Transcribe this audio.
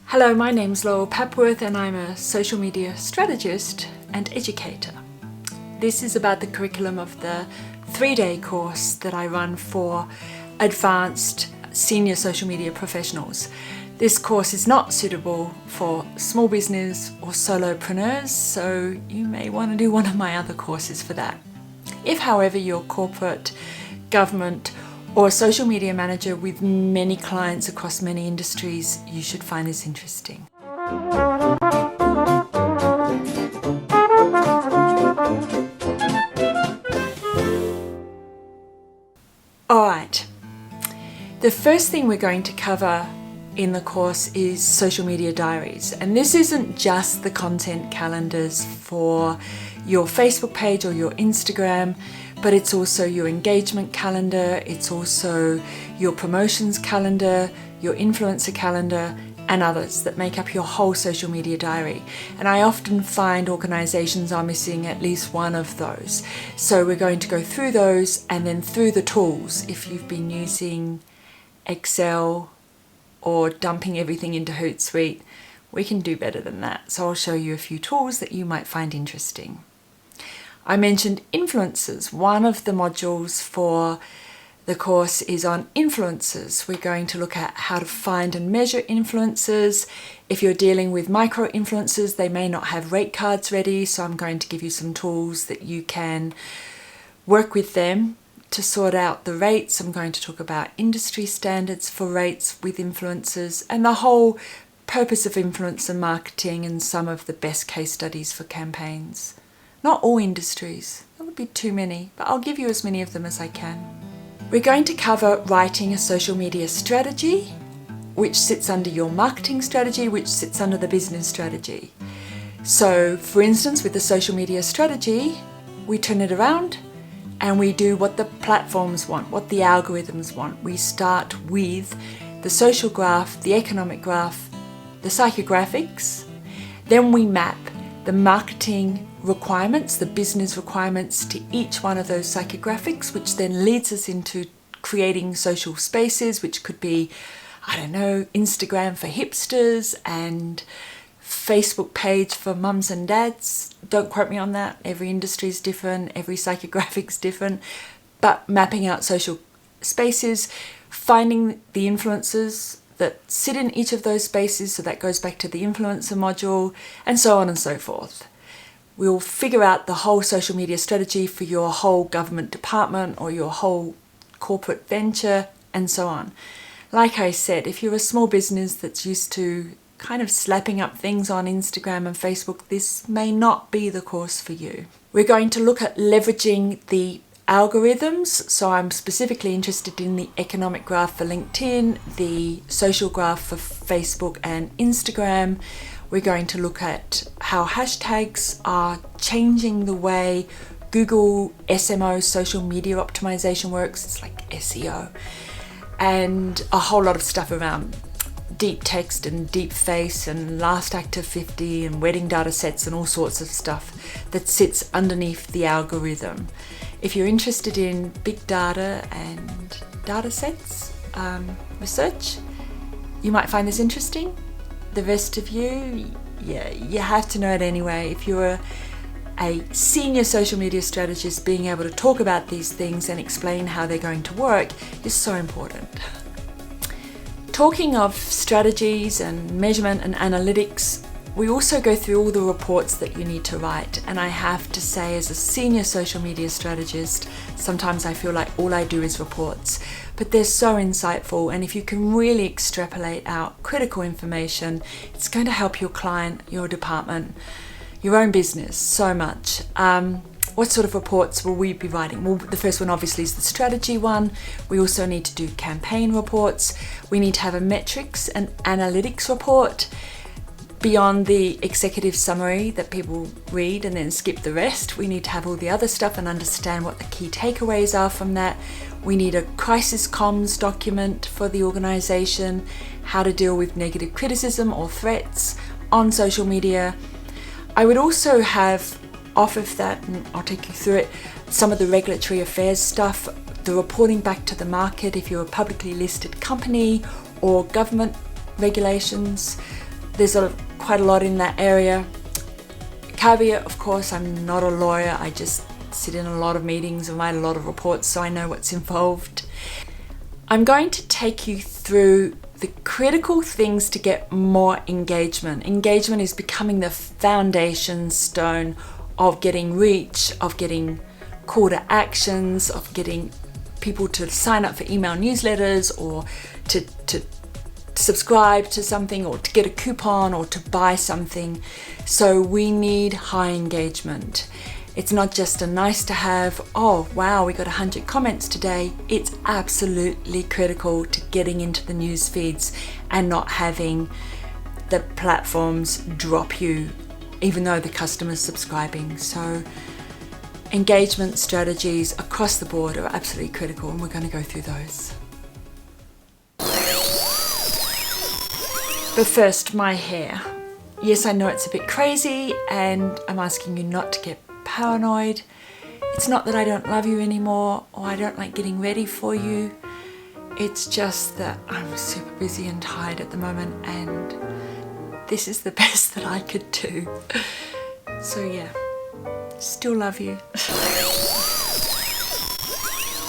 Hello, my name's Laurel Papworth and I'm a social media strategist and educator. This is about the curriculum of the 3-day course that I run for advanced senior social media professionals. This course is not suitable for small business or solopreneurs, so you may want to do one of my other courses for that. If, however, you're corporate, government, or a social media manager with many clients across many industries, you should find this interesting. Alright, the first thing we're going to cover in the course is social media diaries, and this isn't just the content calendars for your Facebook page or your Instagram, but it's also your engagement calendar, it's also your promotions calendar, your influencer calendar, and others that make up your whole social media diary. And I often find organizations are missing at least one of those. So we're going to go through those and then through the tools. If you've been using Excel or dumping everything into Hootsuite, we can do better than that. So I'll show you a few tools that you might find interesting. I mentioned influencers. One of the modules for the course is on influencers. We're going to look at how to find and measure influencers. If you're dealing with micro influencers, they may not have rate cards ready, so I'm going to give you some tools that you can work with them to sort out the rates. I'm going to talk about industry standards for rates with influencers and the whole purpose of influencer marketing and some of the best case studies for campaigns. Not all industries, that would be too many, but I'll give you as many of them as I can. We're going to cover writing a social media strategy, which sits under your marketing strategy, which sits under the business strategy. So, for instance, with the social media strategy, we turn it around and we do what the platforms want, what the algorithms want. We start with the social graph, the economic graph, the psychographics, then we map the marketing requirements, the business requirements to each one of those psychographics, which then leads us into creating social spaces, which could be, Instagram for hipsters and Facebook page for mums and dads. Don't quote me on that. Every industry is different, every psychographic's different, but mapping out social spaces, finding the influencers that sit in each of those spaces, so that goes back to the influencer module, and so on and so forth. We'll figure out the whole social media strategy for your whole government department or your whole corporate venture, and so on. Like I said, if you're a small business that's used to kind of slapping up things on Instagram and Facebook, this may not be the course for you. We're going to look at leveraging the algorithms, so I'm specifically interested in the economic graph for LinkedIn, the social graph for Facebook and Instagram. We're going to look at how hashtags are changing the way Google SMO, social media optimization, works. It's like SEO, and a whole lot of stuff around deep text and deep face and last active 50 and wedding data sets and all sorts of stuff that sits underneath the algorithm. If you're interested in big data and data sets research, you might find this interesting. The rest of you, you have to know it anyway. If you're a senior social media strategist, being able to talk about these things and explain how they're going to work is so important. Talking of strategies and measurement and analytics, we also go through all the reports that you need to write. And I have to say, as a senior social media strategist, sometimes I feel like all I do is reports, but they're so insightful. And if you can really extrapolate out critical information, it's going to help your client, your department, your own business so much. What sort of reports will we be writing? Well, the first one obviously is the strategy one. We also need to do campaign reports. We need to have a metrics and analytics report. Beyond the executive summary that people read and then skip the rest, we need to have all the other stuff and understand what the key takeaways are from that. We need a crisis comms document for the organization, how to deal with negative criticism or threats on social media. I would also have, off of that, and I'll take you through it, some of the regulatory affairs stuff, the reporting back to the market if you're a publicly listed company, or government regulations, there's quite a lot in that area. Caveat, of course, I'm not a lawyer. I just sit in a lot of meetings and write a lot of reports, so I know what's involved. I'm going to take you through the critical things to get more engagement. Engagement is becoming the foundation stone of getting reach, of getting call to actions, of getting people to sign up for email newsletters, or to subscribe to something, or to get a coupon, or to buy something. So we need high engagement. It's not just a nice to have, oh wow, we got 100 comments today. It's absolutely critical to getting into the news feeds and not having the platforms drop you even though the customer's subscribing. So engagement strategies across the board are absolutely critical, and we're going to go through those. But first, my hair. Yes, I know it's a bit crazy, and I'm asking you not to get paranoid. It's not that I don't love you anymore, or I don't like getting ready for you. It's just that I'm super busy and tired at the moment, and this is the best that I could do. So yeah, still love you.